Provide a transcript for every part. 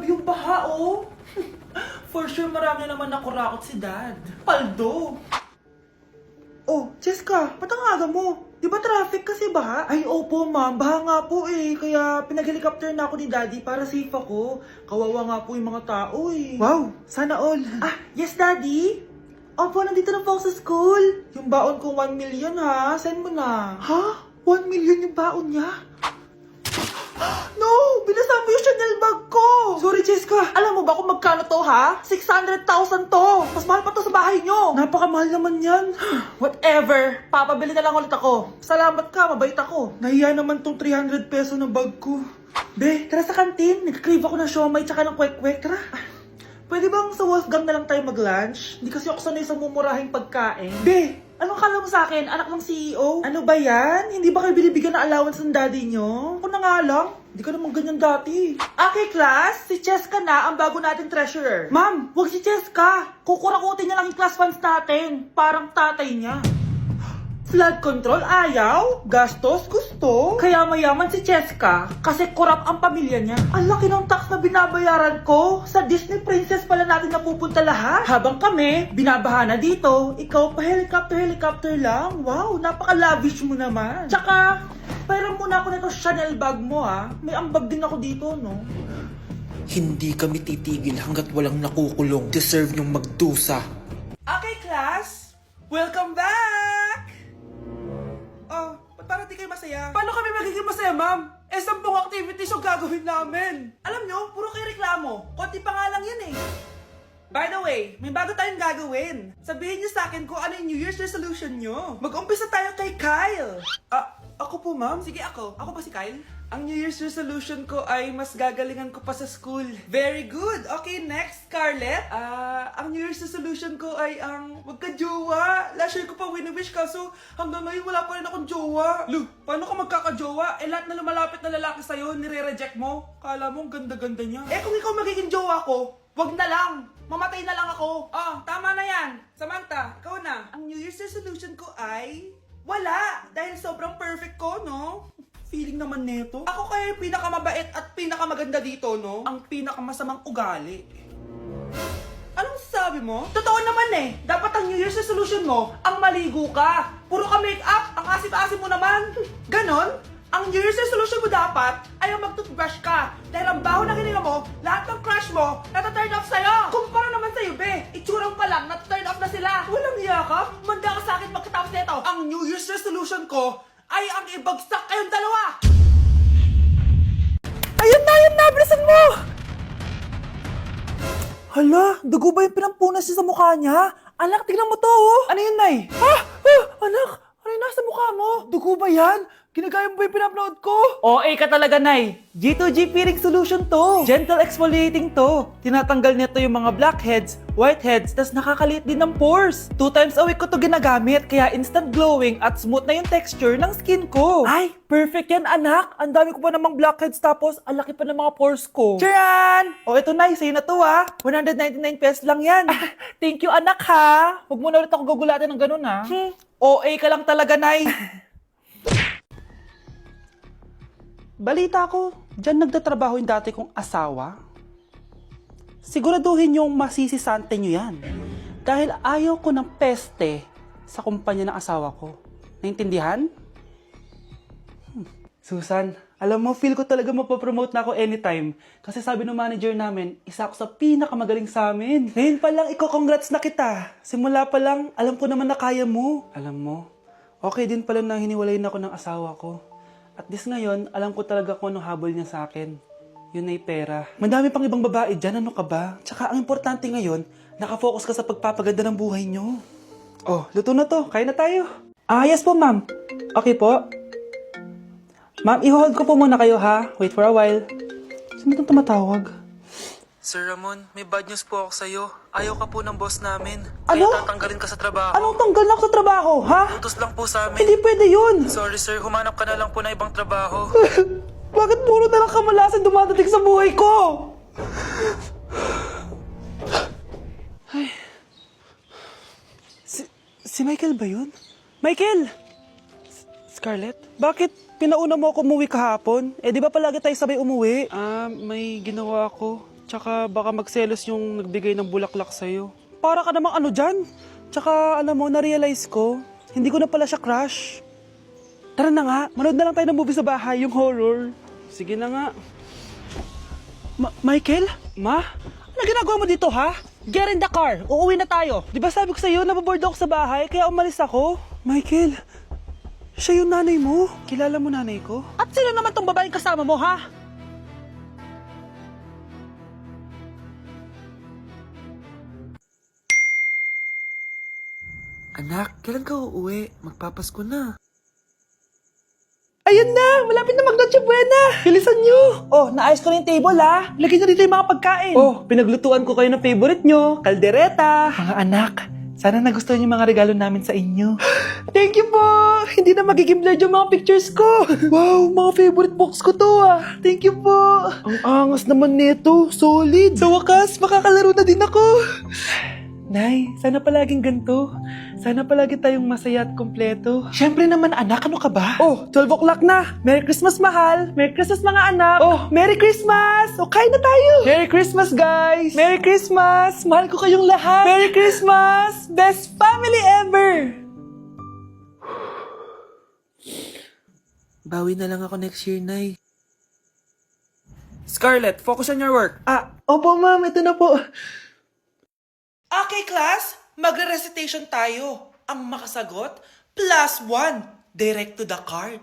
Grabe yung baha, oh. For sure, marami naman nakurakot si Dad. Paldo. Oh, Cheska, ba't ang aga mo? Di ba traffic kasi baha? Ay, opo ma'am, baha nga po eh. Kaya pinag-helicopter na ako ni Daddy para safe ako. Kawawa nga po yung mga tao eh. Wow, sana all. Ah, yes Daddy? Opo, nandito na po ako sa school. Yung baon ko 1 million ha, send mo na. Ha? 1 million yung baon niya? No! Binasa mo yung Chanel bag ko! Sorry, Cheska. Alam mo ba kung magkano to, ha? 600,000 to! Mas mahal pa to sa bahay nyo! Napakamahal naman yan. Whatever. Papabili na lang ulit ako. Salamat ka, mabait ako. Nahiya naman tong 300 peso ng bag ko. Be, tara sa kantin. Nag-crave ako ng siomay tsaka ng kwek-kwek. Tara. Pwede bang sa Wolfgang na lang tayo mag-lunch? Hindi kasi ako sanay sa mumurahing pagkain. Be, anong kala mo sa akin? Anak ng CEO? Ano ba yan? Hindi ba kayo binibigyan ng allowance ng daddy nyo? Ako na nga lang. Hindi ka naman ganyan dati. Okay, class. Si Cheska na ang bago nating treasurer. Ma'am, wag si Cheska. Kukurakutin niya lang yung class funds natin. Parang tatay niya. Flood control, ayaw. Gastos, gusto. Kaya mayaman si Cheska kasi korap ang pamilya niya. Ang laki ng tax na binabayaran ko. Sa Disney Princess pala natin napupunta lahat. Habang kami, binabaha na dito. Ikaw pa helicopter lang. Wow, napaka-lavish mo naman. Tsaka, pairam muna ako nito Chanel bag mo ha. May ambag din ako dito, no? Hindi kami titigil hanggat walang nakukulong. Deserve niyong magdusa. Okay, class. Welcome back! Oh, ba't parang di kayo masaya? Paano kami magiging masaya, ma'am? 10 activities yung gagawin namin. Alam nyo, puro kayo reklamo. Konti pa nga lang yun eh. By the way, may bago tayong gagawin. Sabihin niyo sa akin kung ano yung New Year's resolution nyo. Mag-umpisa tayo kay Kyle. Ako po, ma'am? Sige, ako. Ako ba si Kyle? Ang New Year's resolution ko ay mas gagalingan ko pa sa school. Very good. Okay, next, Scarlett. Ang New Year's resolution ko ay ang magka-jowa. Last year ko pa wini-wish kaso hanggang ngayon wala pa rin akong jowa. Lu, paano ka magkaka-jowa? Eh, lahat na lumalapit na lalaki sa'yo, nire-reject mo. Kala mo, ang ganda-ganda niya. Eh, kung ikaw magiging jowa ko, wag na lang. Mamatay na lang ako. Oh, tama na yan. Samantha, ikaw na. Ang New Year's resolution ko ay wala. Dahil sobrang perfect ko, no? Feeling naman neto. Ako kaya yung pinakamabait at pinakamaganda dito, no? Ang pinakamasamang ugali. Anong sabi mo? Totoo naman eh. Dapat ang New Year's resolution mo, ang maligo ka. Puro ka make-up, ang asim-asim mo naman. Ganon? Ang New Year's resolution mo dapat ay ang mag-toothbrush ka. Dahil ang baho na hininga mo, lahat ng crush mo, nata-turn off sa'yo. Kumpara naman sa'yo, be. Itsurang pa lang, nata-turn off na sila. Walang iya ka? Manda ka sa akin pagkatapos nito. Ang New Year's resolution ko ay ang ibagsak kayong dalawa. Ayun na, bilisan mo. Hala, dugo ba yung pinampunas niya sa mukha niya? Anak, tignan mo to, oh. Ano yun, Nay? Anak, ano yung nasa mukha mo? Dugo ba yan? Ginagaya mo ba yung pinupload ko? OA ka talaga, Nay. G2G peeling solution to. Gentle exfoliating to. Tinatanggal nito yung mga blackheads, whiteheads, tas nakakaliit din ng pores. 2 times a week ko to ginagamit, kaya instant glowing at smooth na yung texture ng skin ko. Ay, perfect yan, anak. Ang dami ko pa namang blackheads tapos ang laki pa ng mga pores ko. Charan! O, ito, Nay, sa'yo na to, ha. 199 pesos lang yan. Thank you, anak, ha. Huwag mo na ulit ako gugulatin ng ganun, ha. OA ka lang talaga, Nay. Balita ko, dyan nagtatrabaho yung dati kong asawa. Siguraduhin yung masisisante nyo yan. Dahil ayaw ko ng peste sa kumpanya ng asawa ko. Naintindihan? Susan, alam mo, feel ko talaga mapapromote na ako anytime. Kasi sabi ng manager namin, isa ako sa pinakamagaling sa amin. Ngayon pa lang, congrats na kita. Simula pa lang, alam ko naman na kaya mo. Alam mo, okay din pala na hiniwalayin ako ng asawa ko. At this ngayon, alam ko talaga kung anong habol niya sa akin. Yun ay pera. Madami pang ibang babae dyan, ano ka ba? Tsaka ang importante ngayon, nakafocus ka sa pagpapaganda ng buhay nyo. Oh, luto na to. Kaya na tayo. Yes po, ma'am. Okay po. Ma'am, i-hold ko po muna kayo, ha? Wait for a while. Sino itong tumatawag? Sir Ramon, may bad news po ako sa'yo. Ayaw ka po ng boss namin. Ano? Kaya tatanggalin ka sa trabaho. Anong tanggal na ako sa trabaho, ha? Utos lang po sa amin. Hindi pwede yun. Sorry sir, humanap ka na lang po na ibang trabaho. Bakit puro na lang kamalasan dumadating sa buhay ko? Ay. Si Michael ba yun? Michael! Scarlett? Bakit pinauna mo ako umuwi kahapon? Eh di ba palagi tayo sabay umuwi? May ginawa ako. Tsaka baka magselos yung nagbigay ng bulaklak sa'yo. Para ka namang ano dyan. Tsaka alam mo, na-realize ko, hindi ko na pala siya crush. Tara na nga, manood na lang tayo ng movie sa bahay, yung horror. Sige na nga. Michael? Ma? Ano ginagawa mo dito, ha? Get in the car, uuwi na tayo. Di ba sabi ko sa'yo, nababoard ako sa bahay, kaya umalis ako? Michael, siya yung nanay mo. Kilala mo nanay ko? At sino naman tong babaeng kasama mo, ha? Anak, kailan ka uuwi? Magpapasko na. Ayun na! Malapit na mag-Noche Buena! Bilisan nyo! Oh, naayos ko na yung table, ha? Lagyan nyo dito yung mga pagkain. Oh, pinaglutuan ko kayo ng favorite nyo, kaldereta. Mga anak, sana nagustuhan yung mga regalo namin sa inyo. Thank you po! Hindi na magiging blurred yung mga pictures ko. Wow, mga favorite box ko to, ah. Thank you po. Ang angas naman nito. Solid. Sa wakas, makakalaro na din ako. Nay, sana palaging ganito. Sana palagi tayong masaya at kompleto. Siyempre naman anak, ano ka ba? Oh, 12 o'clock na. Merry Christmas, mahal. Merry Christmas, mga anak. Oh, Merry Christmas. O, kain na tayo. Merry Christmas, guys. Merry Christmas. Mahal ko kayong lahat. Merry Christmas. Best family ever. Bawi na lang ako next year, Nay. Scarlett, focus on your work. Opo, ma'am. Ito na po. Okay, class. Magre-recitation tayo. Ang makasagot, +1. Direct to the card.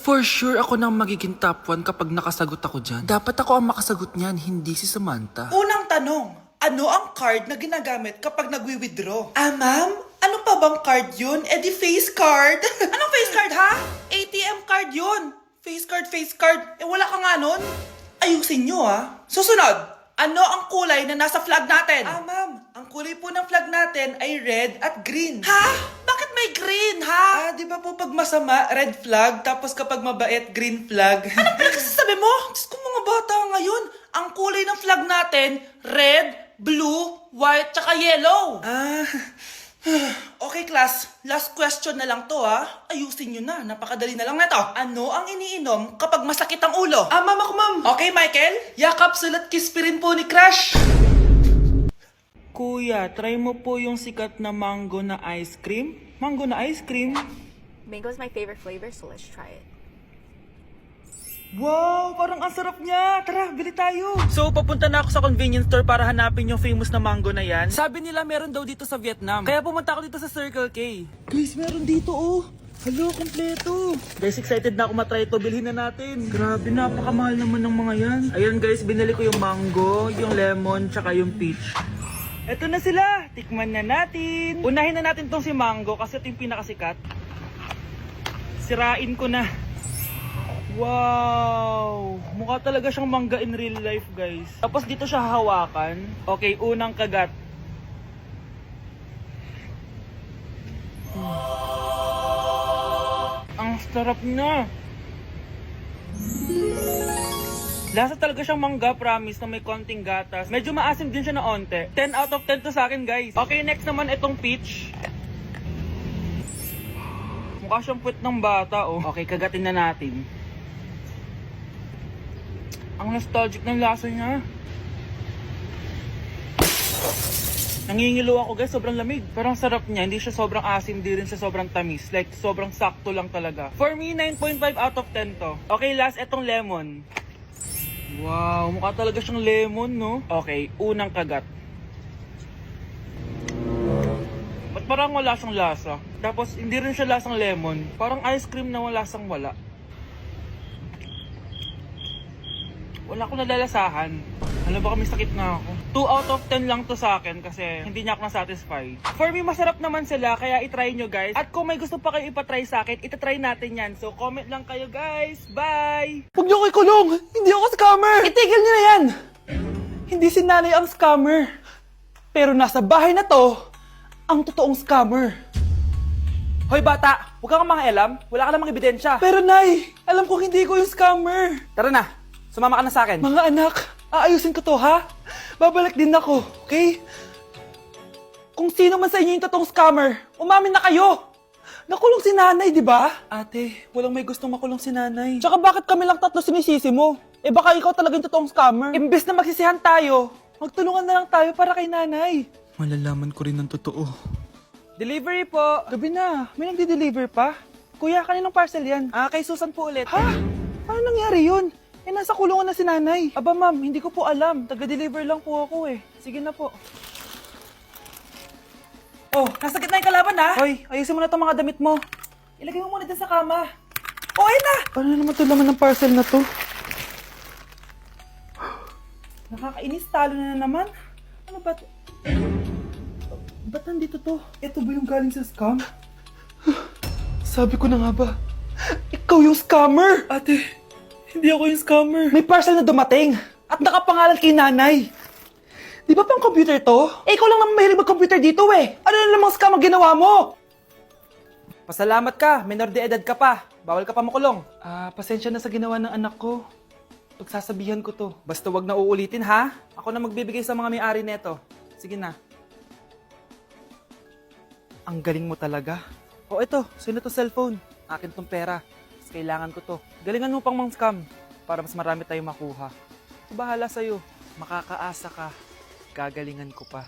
For sure ako nang magiging top 1 kapag nakasagot ako dyan. Dapat ako ang makasagot niyan, hindi si Samantha. Unang tanong, ano ang card na ginagamit kapag nagwi-withdraw? Ma'am? Ano pa bang card yun? Di face card. Anong face card, ha? ATM card yun. Face card. Wala ka nga nun? Ayusin nyo, ha? Susunod, ano ang kulay na nasa flag natin? Ma'am, ang kulay po ng flag natin ay red at green. Ha? Bakit may green, ha? Di ba po pag masama, red flag, tapos kapag mabait, green flag? Anong pinagsasabi mo? Diyos ko, mga bata ngayon, ang kulay ng flag natin, red, blue, white, tsaka yellow. Okay, class. Last question na lang to, ha? Ayusin nyo na. Napakadali na lang na to. Ano ang iniinom kapag masakit ang ulo? Ma'am ako, ma'am. Okay, Michael? Yakap, sulat, kiss pa rin po ni Crush. Kuya, try mo po yung sikat na mango na ice cream. Mango na ice cream? Mango is my favorite flavor, so let's try it. Wow, parang ang sarap niya. Tara, bili tayo. So, papunta na ako sa convenience store para hanapin yung famous na mango na yan. Sabi nila meron daw dito sa Vietnam. Kaya pumunta ako dito sa Circle K. Guys, meron dito, oh. Hello, kompleto. Guys, excited na ako matry ito. Bilhin na natin. Grabe, napakamahal naman ng mga yan. Ayun guys, binili ko yung mango, yung lemon, tsaka yung peach. Eto na sila. Tikman na natin. Unahin na natin tong si mango kasi ito yung pinakasikat. Sirain ko na. Wow! Mukha talaga siyang mangga in real life, guys. Tapos dito siya hahawakan. Okay, unang kagat. Ang sarap na! Lasa talaga siyang mangga, promise, na may konting gatas. Medyo maasim din siya na onte. 10 out of 10 to sa akin, guys. Okay, next naman itong peach. Mukha siyang puwet ng bata, oh. Okay, kagatin na natin. Ang nostalgic ng lasa niya. Nangingilo ako guys, sobrang lamig. Parang sarap niya, hindi siya sobrang asim, hindi rin siya sobrang tamis. Like, sobrang sakto lang talaga. For me, 9.5 out of 10 to. Okay, last, etong lemon. Wow, mukha talaga siyang lemon, no? Okay, unang kagat. Ba't parang wala siyang lasa? Tapos, hindi rin siya lasang lemon. Parang ice cream na wala lasang wala. Wala akong nalalasahan. Alam ba kami sakit na ako. 2 out of 10 lang to sa akin kasi hindi niya ako na-satisfy. For me, masarap naman sila kaya itry nyo guys. At kung may gusto pa kayo ipatry sa akin, itatry natin yan. So comment lang kayo guys. Bye! Huwag niyo ko ikulong! Hindi ako scammer! Itigil niyo na yan! Hindi si nanay ang scammer. Pero nasa bahay na to, ang totoong scammer. Hoy bata, huwag kang mangialam. Wala ka namang ebidensya. Pero nay, alam ko hindi ko yung scammer. Tara na, sumama ka na sa akin. Mga anak, aayusin ko to ha. Babalik din ako, okay? Kung sino man sa inyo yung totoong scammer, umamin na kayo. Nakulong si nanay, di ba? Ate, walang may gustong makulong si nanay. Tsaka bakit kami lang tatlo sinisisi mo? Eh baka ikaw talaga yung totoong scammer. Imbes na magsisihan tayo, magtulungan na lang tayo para kay nanay. Malalaman ko rin ng totoo. Delivery po. Gabi na. May nagde-deliver pa? Kuya, kaninong parcel yan? Kay Susan po ulit. Ha? Paano nangyari yun? Eh, nasa kulungan na si nanay. Aba ma'am, hindi ko po alam. Taga-deliver lang po ako eh. Sige na po. Oh, nasa gitna yung kalaban ha? Hoy, ayusin mo na itong mga damit mo. Ilagay mo muna dyan sa kama. Oh, ayun na! Paano naman ito laman ng parcel na to? Nakakainis, talo na naman. Ano ba? Ba't nandito to? Ito ba yung galing sa scam? Sabi ko na nga ba? Ikaw yung scammer! Ate, hindi ako yung scammer. May parcel na dumating at nakapangalan kay nanay. Di ba pang computer to? Eh, ikaw lang naman mahilig mag-computer dito eh. Ano na namang scam ang ginawa mo? Pasalamat ka, minor de edad ka pa. Bawal ka pa makulong. Pasensya na sa ginawa ng anak ko. Pagsasabihan ko to. Basta wag na uulitin ha. Ako na magbibigay sa mga may-ari neto. Sige na. Ang galing mo talaga. O ito, sino to cellphone? Akin tong pera. Mas kailangan ko to. Galingan mo pang mang scam para mas marami tayong makuha. Bahala sa'yo. Makakaasa ka. Gagalingan ko pa.